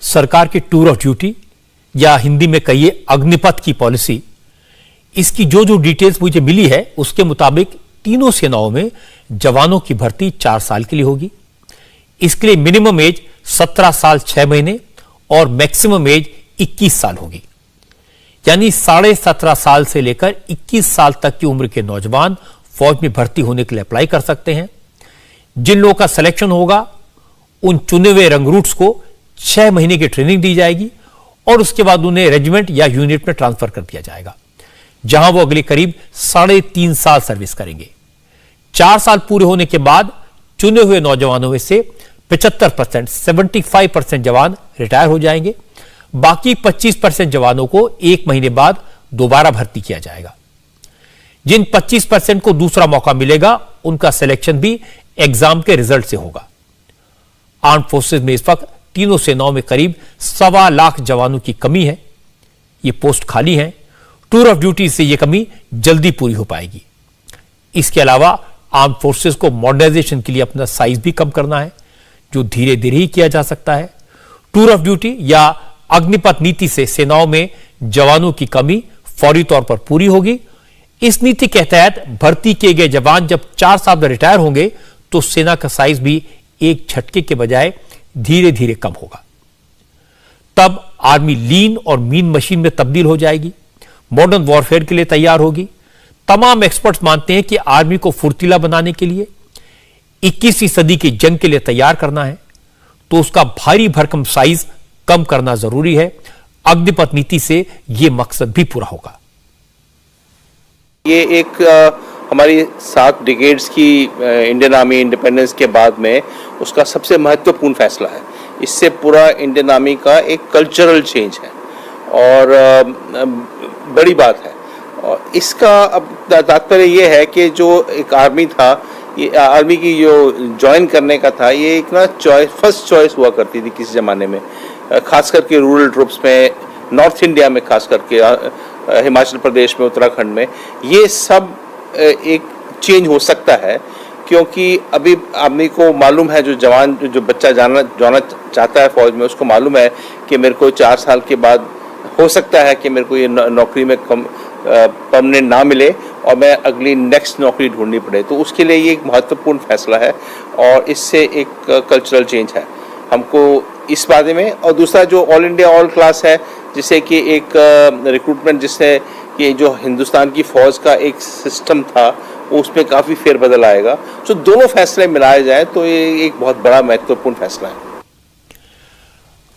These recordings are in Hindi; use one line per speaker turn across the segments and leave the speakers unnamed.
सरकार की टूर ऑफ ड्यूटी या हिंदी में कहिए अग्निपथ की पॉलिसी, इसकी जो जो डिटेल्स मुझे मिली है उसके मुताबिक तीनों सेनाओं में जवानों की भर्ती 4 साल के लिए होगी। इसके लिए मिनिमम एज 17 साल 6 महीने और मैक्सिमम एज 21 साल होगी। यानी 17.5 साल से लेकर 21 साल तक की उम्र के नौजवान फौज में भर्ती होने के लिए अप्लाई कर सकते हैं। जिन लोगों का सिलेक्शन होगा उन चुने हुए रंगरूट्स को 6 महीने की ट्रेनिंग दी जाएगी और उसके बाद उन्हें रेजिमेंट या यूनिट में ट्रांसफर कर दिया जाएगा, जहां वो अगले करीब 3.5 साल सर्विस करेंगे। 4 साल पूरे होने के बाद चुने हुए नौजवानों में से 75% 75% जवान रिटायर हो जाएंगे। बाकी 25% जवानों को 1 महीने बाद दोबारा भर्ती किया जाएगा। जिन 25% को दूसरा मौका मिलेगा उनका सिलेक्शन भी एग्जाम के रिजल्ट से होगा। आर्म फोर्सेज में इस वक्त तीनों सेनाओं में करीब 1.25 लाख जवानों की कमी है। ये पोस्ट खाली है। टूर ऑफ ड्यूटी से यह कमी जल्दी पूरी हो पाएगी। इसके अलावा आर्म फोर्सेज को मॉडर्नाइजेशन के लिए अपना साइज भी कम करना है, जो धीरे धीरे ही किया जा सकता है। टूर ऑफ ड्यूटी या अग्निपथ नीति से सेनाओं में जवानों की कमी फौरी तौर पर पूरी होगी। इस नीति के तहत भर्ती किए गए जवान जब 4 साल में रिटायर होंगे तो सेना का साइज भी एक झटके के बजाय धीरे धीरे कम होगा। तब आर्मी लीन और मीन मशीन में तब्दील हो जाएगी, मॉडर्न वॉरफेयर के लिए तैयार होगी। तमाम एक्सपर्ट्स मानते हैं कि आर्मी को फुर्तीला बनाने के लिए 21वीं सदी की जंग के लिए तैयार करना है तो उसका भारी भरकम साइज कम करना जरूरी है। अग्निपथ नीति से यह मकसद भी पूरा होगा।
ये एक हमारी 7 डिकेड्स की इंडियन आर्मी इंडिपेंडेंस के बाद में उसका सबसे महत्वपूर्ण फैसला है। इससे पूरा इंडियन आर्मी का एक कल्चरल चेंज है और बड़ी बात है। और इसका अब तात्पर्य ये है कि जो एक आर्मी था, ये आर्मी की जो ज्वाइन करने का था, ये एक ना फर्स्ट चॉइस हुआ करती थी किसी ज़माने में, खास करके रूरल ट्रूप्स में, नॉर्थ इंडिया में, खास करके हिमाचल प्रदेश में, उत्तराखंड में। ये सब एक चेंज हो सकता है क्योंकि अभी आदमी को मालूम है, जो जवान जो बच्चा जाना चाहता है फौज में, उसको मालूम है कि मेरे को 4 साल के बाद हो सकता है कि मेरे को ये नौकरी में परमानेंट ना मिले और मैं अगली नेक्स्ट नौकरी ढूंढनी पड़े। तो उसके लिए ये एक महत्वपूर्ण फैसला है और इससे एक कल्चरल चेंज है हमको इस बारे में। और दूसरा जो ऑल इंडिया ऑल क्लास है, जिससे कि एक रिक्रूटमेंट, जिससे कि जो हिंदुस्तान की फौज का एक सिस्टम था उसमें काफ़ी फेरबदल आएगा। तो दोनों फैसले मिलाए जाए तो ये एक बहुत बड़ा महत्वपूर्ण फैसला है।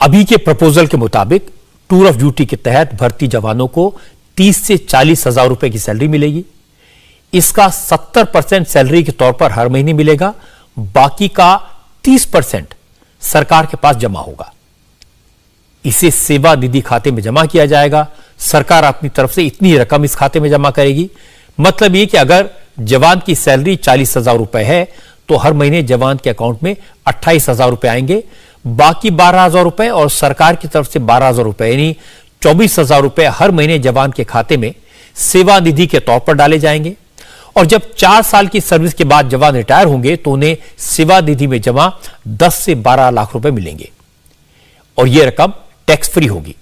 अभी के प्रपोजल के मुताबिक टूर ऑफ ड्यूटी के तहत भर्ती जवानों को 30 से 40 हजार रुपए की सैलरी मिलेगी। इसका 70% सैलरी के तौर पर हर महीने मिलेगा, बाकी का 30% सरकार के पास जमा होगा। इसे सेवा निधि खाते में जमा किया जाएगा। सरकार अपनी तरफ से इतनी रकम इस खाते में जमा करेगी। मतलब यह कि अगर जवान की सैलरी 40,000 रुपए है तो हर महीने जवान के अकाउंट में 28,000 रुपए आएंगे। बाकी 12,000 रुपए और सरकार की तरफ से 12,000 रुपए यानी 24,000 रुपए हर महीने जवान के खाते में सेवा निधि के तौर पर डाले जाएंगे। और जब 4 साल की सर्विस के बाद जवान रिटायर होंगे तो उन्हें सेवा निधि में जमा 10 से 12 लाख रुपए मिलेंगे और यह रकम टैक्स फ्री होगी।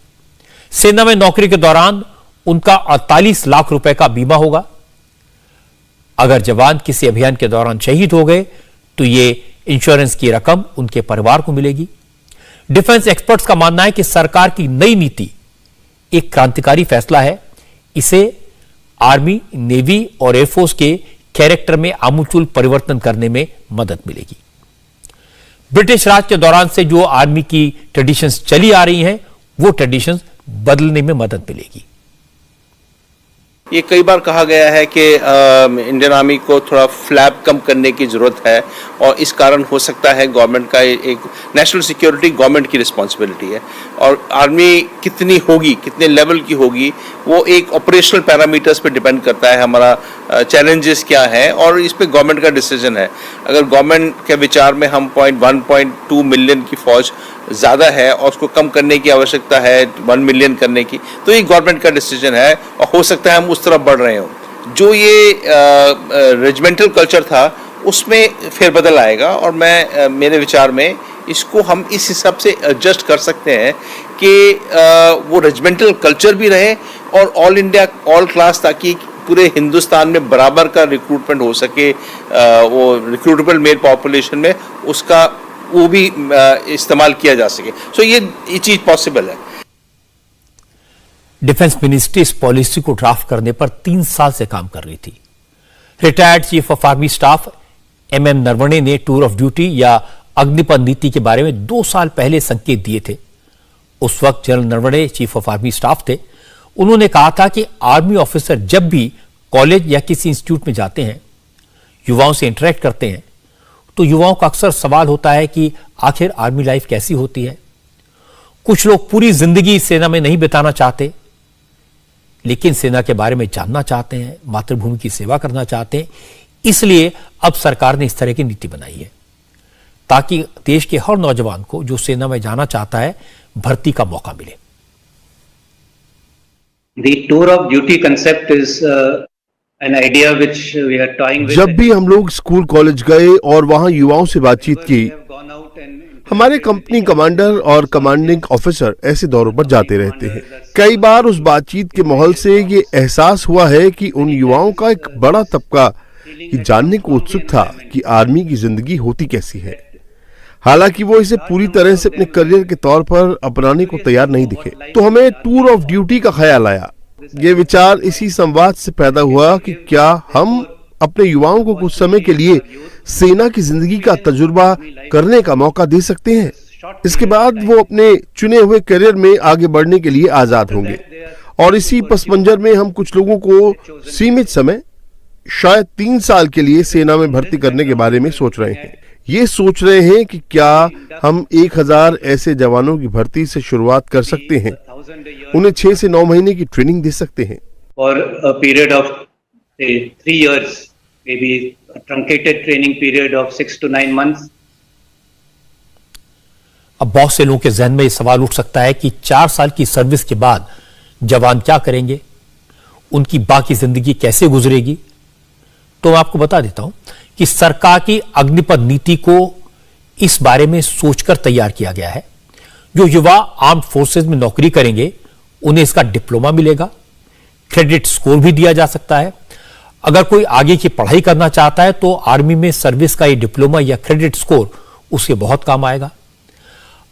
सेना में नौकरी के दौरान उनका 48 लाख रुपए का बीमा होगा। अगर जवान किसी अभियान के दौरान शहीद हो गए तो यह इंश्योरेंस की रकम उनके परिवार को मिलेगी। डिफेंस एक्सपर्ट्स का मानना है कि सरकार की नई नीति एक क्रांतिकारी फैसला है। इसे आर्मी, नेवी और एयरफोर्स के कैरेक्टर में आमूल परिवर्तन करने में मदद मिलेगी। ब्रिटिश राज के दौरान से जो आर्मी की ट्रेडिशंस चली आ रही हैं, वो ट्रेडिशंस बदलने में मदद मिलेगी।
ये कई बार कहा गया है कि इंडियन आर्मी को थोड़ा फ्लैप कम करने की ज़रूरत है और इस कारण हो सकता है गवर्नमेंट का एक नेशनल सिक्योरिटी गवर्नमेंट की रिस्पॉन्सिबिलिटी है और आर्मी कितनी होगी, कितने लेवल की होगी, वो एक ऑपरेशनल पैरामीटर्स पे डिपेंड करता है। हमारा चैलेंजेस क्या है और इस पे गवर्नमेंट का डिसीजन है। अगर गवर्नमेंट के विचार में हम 1.2 मिलियन की फौज ज़्यादा है और उसको कम करने की आवश्यकता है 1 मिलियन करने की, तो ये गवर्नमेंट का डिसीजन है और हो सकता है हम उस तरफ बढ़ रहे हो। जो ये रेजिमेंटल कल्चर था उसमें फेरबदल आएगा और मेरे विचार में इसको हम इस हिसाब से एडजस्ट कर सकते हैं कि वो रेजिमेंटल कल्चर भी रहे और ऑल इंडिया ऑल क्लास, ताकि पूरे हिंदुस्तान में बराबर का रिक्रूटमेंट हो सके, वो रिक्रूटेबल मेल पॉपुलेशन में उसका वो भी इस्तेमाल किया जा सके। सो ये चीज पॉसिबल है।
डिफेंस मिनिस्ट्री इस पॉलिसी को ड्राफ्ट करने पर 3 साल से काम कर रही थी। Retired chief of army staff MM Naravane ने टूर ऑफ ड्यूटी या अग्निपथ नीति के बारे में 2 साल पहले संकेत दिए थे। उस वक्त general Naravane chief of army staff थे। उन्होंने कहा था कि आर्मी ऑफिसर जब भी कॉलेज या किसी इंस्टीट्यूट में जाते हैं, युवाओं से इंटरेक्ट करते हैं, तो युवाओं का अक्सर सवाल होता है कि आखिर आर्मी लाइफ कैसी होती है। कुछ लोग पूरी जिंदगी सेना में नहीं बिताना चाहते, लेकिन सेना के बारे में जानना चाहते हैं, मातृभूमि की सेवा करना चाहते हैं। इसलिए अब सरकार ने इस तरह की नीति बनाई है ताकि देश के हर नौजवान को जो सेना में जाना चाहता है भर्ती का मौका मिले।
The tour of duty concept is an idea which we are toying with.
जब भी हम लोग स्कूल कॉलेज गए और वहां युवाओं से बातचीत की, हमारे कंपनी कमांडर और कमांडिंग ऑफिसर ऐसे दौरों पर जाते रहते हैं। कई बार उस बातचीत के माहौल से ये एहसास हुआ है कि उन युवाओं का एक बड़ा तबका ये जानने को उत्सुक था कि आर्मी की जिंदगी होती कैसी है। हालांकि वो इसे पूरी तरह से अपने करियर के तौर पर अपनाने को तैयार नहीं दिखे, तो हमें टूर ऑफ ड्यूटी का ख्याल आया। ये विचार इसी संवाद से पैदा हुआ कि क्या हम अपने युवाओं को कुछ समय के लिए सेना की जिंदगी का तजुर्बा करने का मौका दे सकते हैं। इसके बाद वो अपने चुने हुए करियर में आगे बढ़ने के लिए आजाद होंगे। और इसी पस मंजर में हम कुछ लोगों को सीमित समय, शायद 3 साल के लिए सेना में भर्ती करने के बारे में सोच रहे हैं। ये सोच रहे हैं कि क्या हम 1000 ऐसे जवानों की भर्ती से शुरुआत कर सकते हैं, उन्हें 6 से 9 महीने की ट्रेनिंग दे सकते हैं।
For a period of say 3 years, maybe a truncated training period of 6 to 9 months.
अब बहुत से लोगों के जहन में यह सवाल उठ सकता है कि 4 साल की सर्विस के बाद जवान क्या करेंगे, उनकी बाकी जिंदगी कैसे गुजरेगी। तो मैं आपको बता देता हूं कि सरकार की अग्निपथ नीति को इस बारे में सोचकर तैयार किया गया है। जो युवा आर्म्ड फोर्सेज में नौकरी करेंगे उन्हें इसका डिप्लोमा मिलेगा, क्रेडिट स्कोर भी दिया जा सकता है। अगर कोई आगे की पढ़ाई करना चाहता है तो आर्मी में सर्विस का ये डिप्लोमा या क्रेडिट स्कोर उसके बहुत काम आएगा।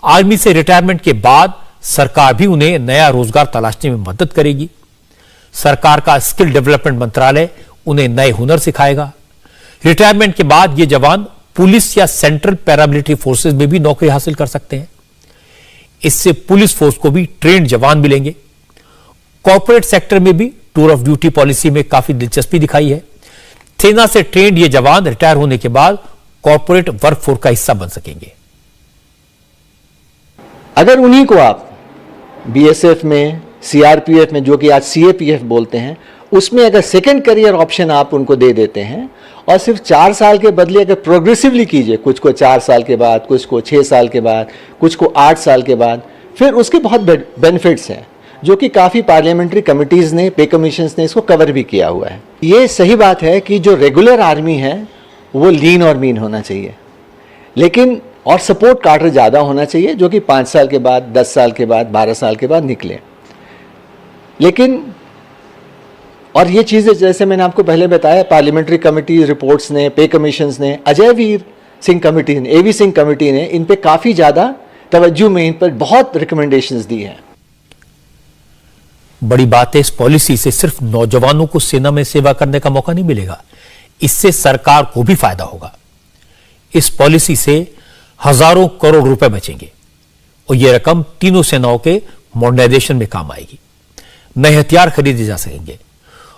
आर्मी से रिटायरमेंट के बाद सरकार भी उन्हें नया रोजगार तलाशने में मदद करेगी। सरकार का स्किल डेवलपमेंट मंत्रालय उन्हें नए हुनर सिखाएगा। रिटायरमेंट के बाद ये जवान पुलिस या सेंट्रल पैरामिलिट्री फोर्सेज में भी नौकरी हासिल कर सकते हैं। इससे पुलिस फोर्स को भी ट्रेंड जवान मिलेंगे। कॉर्पोरेट सेक्टर में भी टूर ऑफ ड्यूटी पॉलिसी में काफी दिलचस्पी दिखाई है। सेना से ट्रेंड ये जवान रिटायर होने के बाद कॉर्पोरेट वर्कफोर्स का हिस्सा बन सकेंगे।
अगर उन्हीं को आप BSF में, CRPF में, जो कि आज CAPF बोलते हैं, उसमें अगर सेकंड करियर ऑप्शन आप उनको दे देते हैं और सिर्फ 4 साल के बदले अगर प्रोग्रेसिवली कीजिए, कुछ को 4 साल के बाद, कुछ को 6 साल के बाद, कुछ को 8 साल के बाद, फिर उसके बहुत बेनिफिट्स हैं जो कि काफ़ी पार्लियामेंट्री कमिटीज़ ने, पे कमीशंस ने इसको कवर भी किया हुआ है। ये सही बात है कि जो रेगुलर आर्मी है वो लीन और मीन होना चाहिए, लेकिन और सपोर्ट कार्टर ज़्यादा होना चाहिए जो कि 5 साल के बाद, 10 साल के बाद, 12 साल के बाद निकले। लेकिन और ये चीज़ें जैसे मैंने आपको पहले बताया, पार्लियामेंट्री कमिटी रिपोर्ट्स ने, पे कमीशंस ने, अजय वीर सिंह कमेटी ने, AV सिंह कमेटी ने इन पे काफ़ी ज़्यादा तवज्जो में इन पर बहुत रिकमेंडेशंस दी हैं।
बड़ी बात है, इस पॉलिसी से सिर्फ नौजवानों को सेना में सेवा करने का मौका नहीं मिलेगा, इससे सरकार को भी फायदा होगा। इस पॉलिसी से हजारों करोड़ रुपए बचेंगे और यह रकम तीनों सेनाओं के मॉडर्नाइजेशन में काम आएगी। नए हथियार खरीदे जा सकेंगे।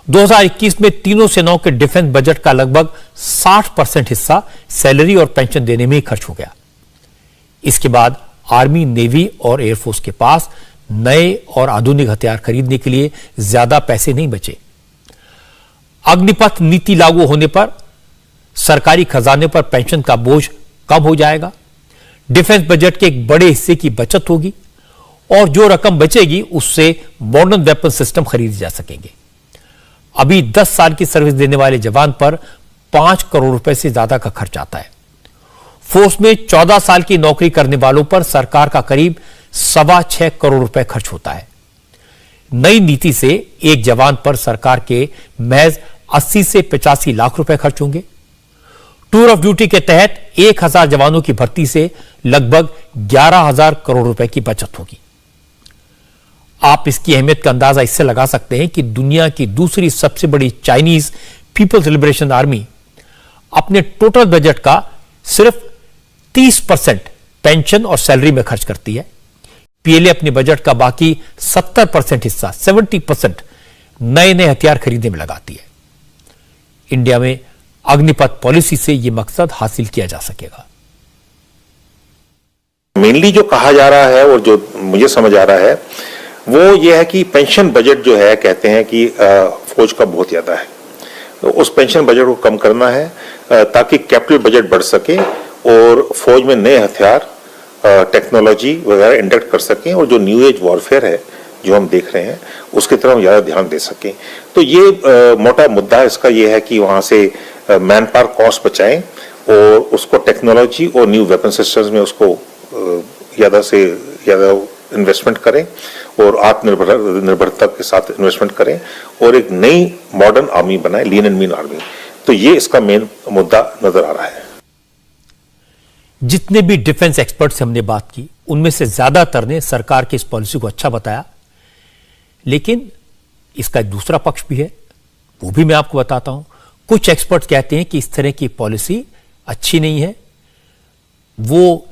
2021 में तीनों सेनाओं के डिफेंस बजट का लगभग 60% हिस्सा सैलरी और पेंशन देने में ही खर्च हो गया। इसके बाद आर्मी, नेवी और एयरफोर्स के पास नए और आधुनिक हथियार खरीदने के लिए ज्यादा पैसे नहीं बचे। अग्निपथ नीति लागू होने पर सरकारी खजाने पर पेंशन का बोझ कम हो जाएगा, डिफेंस बजट के एक बड़े हिस्से की बचत होगी और जो रकम बचेगी उससे मॉडर्न वेपन सिस्टम खरीदे जा सकेंगे। अभी 10 साल की सर्विस देने वाले जवान पर 5 करोड़ रुपए से ज्यादा का खर्च आता है। फोर्स में 14 साल की नौकरी करने वालों पर सरकार का करीब 6.25 करोड़ रुपए खर्च होता है। नई नीति से एक जवान पर सरकार के महज 80 से 85 लाख रुपए खर्च होंगे। टूर ऑफ ड्यूटी के तहत 1000 जवानों की भर्ती से लगभग 11,000 करोड़ रुपए की बचत होगी। आप इसकी अहमियत का अंदाजा इससे लगा सकते हैं कि दुनिया की दूसरी सबसे बड़ी चाइनीज पीपल्स लिबरेशन आर्मी अपने टोटल बजट का सिर्फ 30% पेंशन और सैलरी में खर्च करती है। पीएलए अपने बजट का बाकी 70% हिस्सा 70% नए नए हथियार खरीदने में लगाती है। इंडिया में अग्निपथ पॉलिसी से यह मकसद हासिल किया जा सकेगा।
मेनली जो कहा जा रहा है और जो मुझे समझ आ रहा है वो ये है कि पेंशन बजट जो है, कहते हैं कि फौज का बहुत ज्यादा है, तो उस पेंशन बजट को कम करना है ताकि कैपिटल बजट बढ़ सके और फौज में नए हथियार, टेक्नोलॉजी वगैरह इंडक्ट कर सकें और जो न्यू एज वॉरफेयर है जो हम देख रहे हैं उसकी तरफ ज्यादा ध्यान दे सकें। तो ये मोटा मुद्दा इसका ये है कि वहां से मैन पावर कॉस्ट बचाएं और उसको टेक्नोलॉजी और न्यू वेपन सिस्टम्स में उसको ज्यादा से ज्यादा इन्वेस्टमेंट करें और आत्मनिर्भरता के साथ इन्वेस्टमेंट करें और एक नई मॉडर्न आर्मी बनाएं, लीन एंड मीन आर्मी। तो ये इसका मेन मुद्दा नजर आ रहा है।
जितने भी डिफेंस एक्सपर्ट से हमने बात की उनमें से ज्यादातर ने सरकार की इस पॉलिसी को अच्छा बताया, लेकिन इसका एक दूसरा पक्ष भी है, वो भी मैं आपको बताता हूं। कुछ एक्सपर्ट कहते हैं कि इस तरह की पॉलिसी अच्छी नहीं है, वो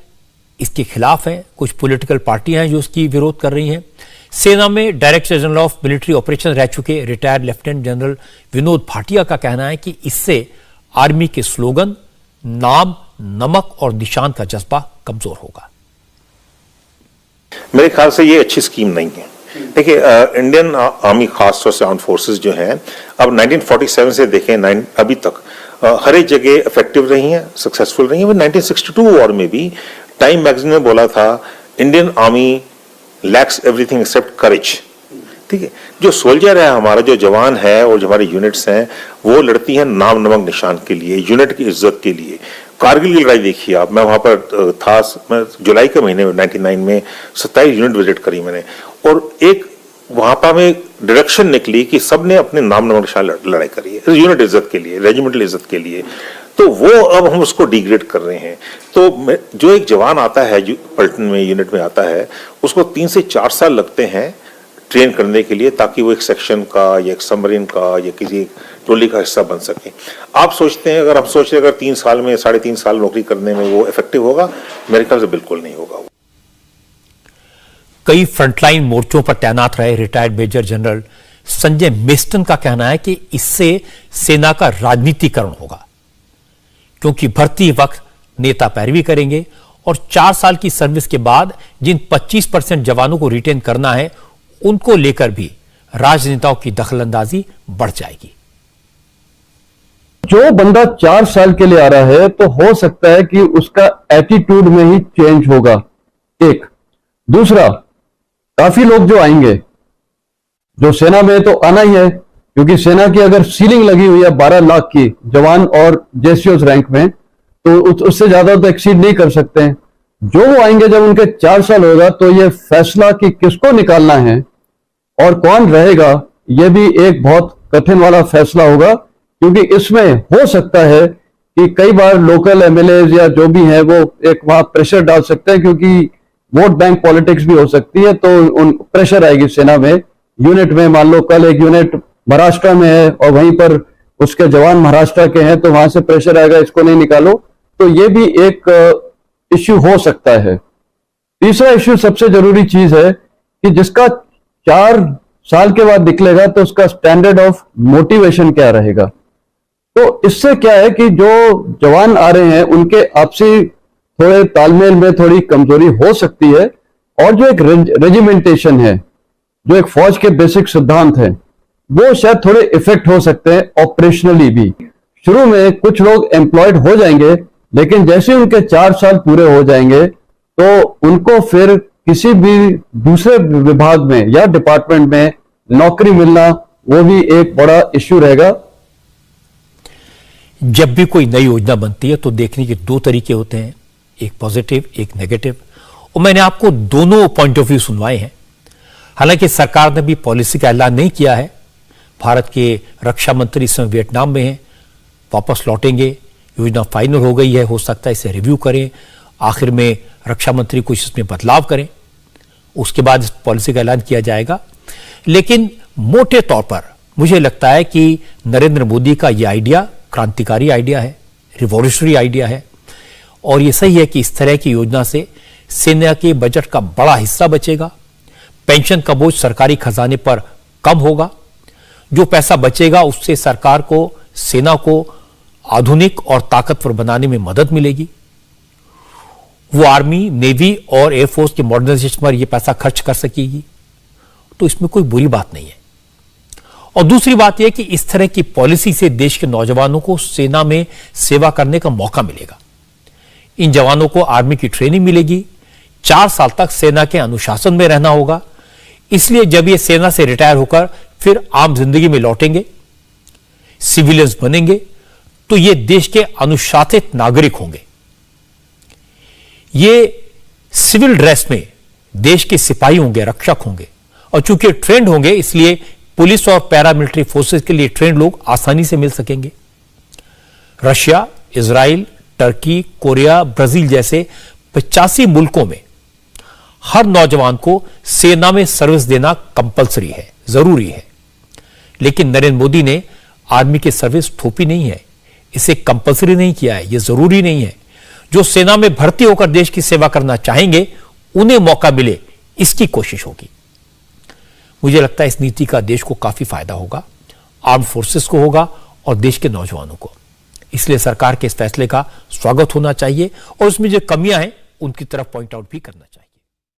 इसके खिलाफ है। कुछ पॉलिटिकल पार्टियां हैं जो इसकी विरोध कर रही हैं। सेना में director general of military operation रह चुके retired lieutenant general Vinod Bhatia का कहना है कि इससे आर्मी के स्लोगन, नाम, नमक और निशान का जज्बा कमजोर होगा।
मेरे ख्याल से ये अच्छी स्कीम नहीं है। देखिए, इंडियन आर्मी खासतौर से आर्म फोर्सेस जो हैं, अब 1947 से देखें अभी तक हर एक जगह इफेक्टिव रही हैं, सक्सेसफुल रही हैं। 1962 वॉर में भी टाइम मैगजीन में बोला था Indian army lacks everything except courage. ठीक है, जो सोल्जर है हमारा, जो जवान है और जो हमारी यूनिट्स हैं वो लड़ती हैं नाम नमक निशान के लिए, यूनिट की इज्जत के लिए। कारगिल की लड़ाई देखिए आप, मैं वहां पर था, मैं जुलाई के महीने में 99 में 27 यूनिट विजिट करी मैंने, और एक वहां पर हमें डायरेक्शन निकली कि सबने अपने नाम नमक निशान लड़ाई करी है यूनिट इज्जत के लिए, रेजिमेंटल इज्जत के लिए। तो वो अब हम उसको डिग्रेड कर रहे हैं। तो जो एक जवान आता है पलटन में, यूनिट में आता है, उसको 3 से 4 साल लगते हैं ट्रेन करने के लिए ताकि वो एक सेक्शन का या एक सबमरीन का या किसी टोली का हिस्सा बन सके। आप सोचते हैं, अगर हम सोच रहे अगर 3 साल में 3.5 साल नौकरी करने में वो इफेक्टिव होगा, मेरे ख्याल से बिल्कुल नहीं होगा।
कई फ्रंटलाइन मोर्चों पर तैनात रहे retired major general Sanjay Meston का कहना है कि इससे सेना का राजनीतिकरण होगा, क्योंकि भर्ती वक्त नेता पैरवी करेंगे और 4 साल की सर्विस के बाद जिन 25% जवानों को रिटेन करना है उनको लेकर भी राजनेताओं की दखलंदाजी बढ़ जाएगी।
जो बंदा 4 साल के लिए आ रहा है तो हो सकता है कि उसका एटीट्यूड में ही चेंज होगा, एक। दूसरा, काफी लोग जो आएंगे, जो सेना में तो आना ही है, क्योंकि सेना की अगर सीलिंग लगी हुई है 12 लाख की जवान और जेसीओस रैंक में, तो उससे ज्यादा तो एक्सीड नहीं कर सकते हैं। जो वो आएंगे जब उनके 4 साल होगा तो ये फैसला कि किसको निकालना है और कौन रहेगा, यह भी एक बहुत कठिन वाला फैसला होगा, क्योंकि इसमें हो सकता है कि कई बार लोकल एमएलए या जो भी है वो एक वहां प्रेशर डाल सकते हैं, क्योंकि वोट बैंक पॉलिटिक्स भी हो सकती है, तो उन प्रेशर आएगी सेना में। यूनिट में मान लो कल एक यूनिट महाराष्ट्र में है और वहीं पर उसके जवान महाराष्ट्र के हैं, तो वहां से प्रेशर आएगा इसको नहीं निकालो, तो ये भी एक इश्यू हो सकता है। तीसरा इश्यू सबसे जरूरी चीज है कि जिसका 4 साल के बाद निकलेगा तो उसका स्टैंडर्ड ऑफ मोटिवेशन क्या रहेगा। तो इससे क्या है कि जो जवान आ रहे हैं उनके आपसी थोड़े तालमेल में थोड़ी कमजोरी हो सकती है, और जो एक रेजिमेंटेशन है, जो एक फौज के बेसिक सिद्धांत हैं, वो शायद थोड़े इफेक्ट हो सकते हैं ऑपरेशनली भी। शुरू में कुछ लोग एम्प्लॉयड हो जाएंगे, लेकिन जैसे उनके 4 साल पूरे हो जाएंगे तो उनको फिर किसी भी दूसरे विभाग में या डिपार्टमेंट में नौकरी मिलना, वो भी एक बड़ा इश्यू रहेगा।
जब भी कोई नई योजना बनती है तो देखने के 2 तरीके होते हैं। एक पॉजिटिव, एक नेगेटिव, और मैंने आपको दोनों पॉइंट ऑफ व्यू सुनवाए हैं। हालांकि सरकार ने भी पॉलिसी का ऐलान नहीं किया है। भारत के रक्षा मंत्री इस समय वियतनाम में हैं, वापस लौटेंगे, योजना फाइनल हो गई है, हो सकता है इसे रिव्यू करें, आखिर में रक्षा मंत्री कुछ इसमें बदलाव करें, उसके बाद इस पॉलिसी का ऐलान किया जाएगा। लेकिन मोटे तौर पर मुझे लगता है कि नरेंद्र मोदी का यह आइडिया क्रांतिकारी आइडिया है, रिवॉल्यूशनरी आइडिया है, और यह सही है कि इस तरह की योजना से सेना के बजट का बड़ा हिस्सा बचेगा, पेंशन का बोझ सरकारी खजाने पर कम होगा, जो पैसा बचेगा उससे सरकार को, सेना को आधुनिक और ताकतवर बनाने में मदद मिलेगी। वो आर्मी, नेवी और एयरफोर्स के मॉडर्नाइजेशन पर यह पैसा खर्च कर सकेगी, तो इसमें कोई बुरी बात नहीं है। और दूसरी बात यह कि इस तरह की पॉलिसी से देश के नौजवानों को सेना में सेवा करने का मौका मिलेगा। इन जवानों को आर्मी की ट्रेनिंग मिलेगी, 4 साल तक सेना के अनुशासन में रहना होगा, इसलिए जब ये सेना से रिटायर होकर फिर आम जिंदगी में लौटेंगे, सिविलियंस बनेंगे, तो ये देश के अनुशासित नागरिक होंगे। ये सिविल ड्रेस में देश के सिपाही होंगे, रक्षक होंगे, और चूंकि ट्रेंड होंगे इसलिए पुलिस और पैरामिलिट्री फोर्सेस के लिए ट्रेंड लोग आसानी से मिल सकेंगे। Russia, Israel, Turkey, Korea, Brazil जैसे 85 मुल्कों में हर नौजवान को सेना में सर्विस देना कंपलसरी है, जरूरी है। लेकिन नरेंद्र मोदी ने आर्मी की सर्विस थोपी नहीं है, इसे कंपलसरी नहीं किया है, यह जरूरी नहीं है। जो सेना में भर्ती होकर देश की सेवा करना चाहेंगे उन्हें मौका मिले, इसकी कोशिश होगी। मुझे लगता है इस नीति का देश को काफी फायदा होगा, आर्म फोर्सेस को होगा और देश के नौजवानों को। इसलिए सरकार के इस फैसले का स्वागत होना चाहिए और उसमें जो कमियां हैं उनकी तरफ पॉइंट आउट भी करना चाहिए।